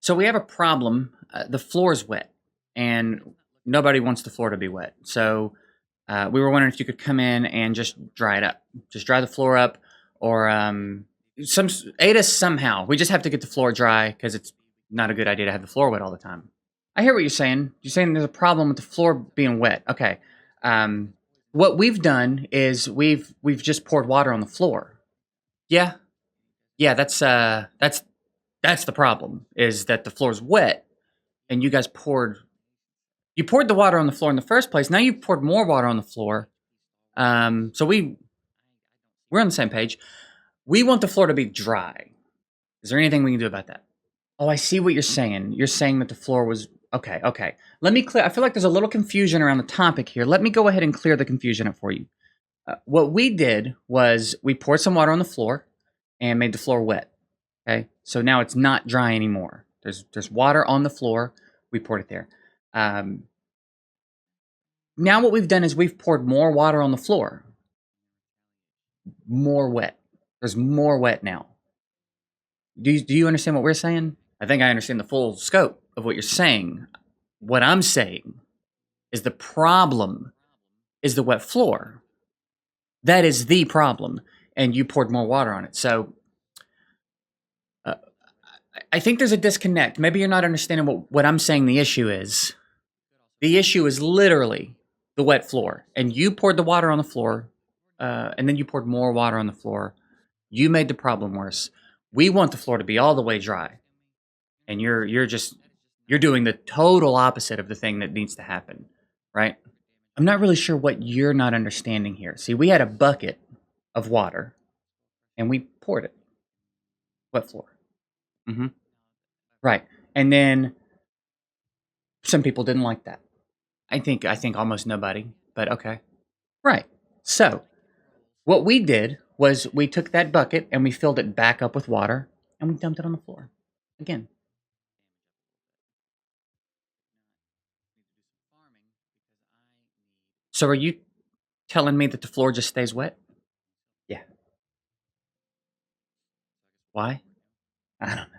So we have a problem. The floor is wet, and nobody wants the floor to be wet. So we were wondering if you could come in and just dry it up. Just dry the floor up, or aid us somehow. We just have to get the floor dry because it's not a good idea to have the floor wet all the time. I hear what you're saying. You're saying there's a problem with the floor being wet. Okay. What we've done is we've just poured water on the floor. Yeah, yeah. That's the problem. Is that the floor's wet, and you guys poured the water on the floor in the first place. Now you've poured more water on the floor. So we're on the same page. We want the floor to be dry. Is there anything we can do about that? Oh, I see what you're saying. You're saying that the floor was okay. Okay. Let me clear. I feel like there's a little confusion around the topic here. Let me go ahead and clear the confusion up for you. What we did was we poured some water on the floor and made the floor wet. Okay. So now it's not dry anymore. There's water on the floor. We poured it there. Now what we've done is we've poured more water on the floor. More wet. There's more wet now. Do you understand what we're saying? I think I understand the full scope of what you're saying. What I'm saying is the problem is the wet floor. That is the problem. And you poured more water on it. So I think there's a disconnect. Maybe you're not understanding what I'm saying the issue is. The issue is literally the wet floor. And you poured the water on the floor. And then you poured more water on the floor. You made the problem worse. We want the floor to be all the way dry. And you're doing the total opposite of the thing that needs to happen, right? I'm not really sure what you're not understanding here. See, we had a bucket of water and we poured it. Wet floor. Mm-hmm. Right. And then some people didn't like that. I think almost nobody, but okay. Right. So what we did was we took that bucket and we filled it back up with water and we dumped it on the floor again. So are you telling me that the floor just stays wet? Yeah. Why? I don't know.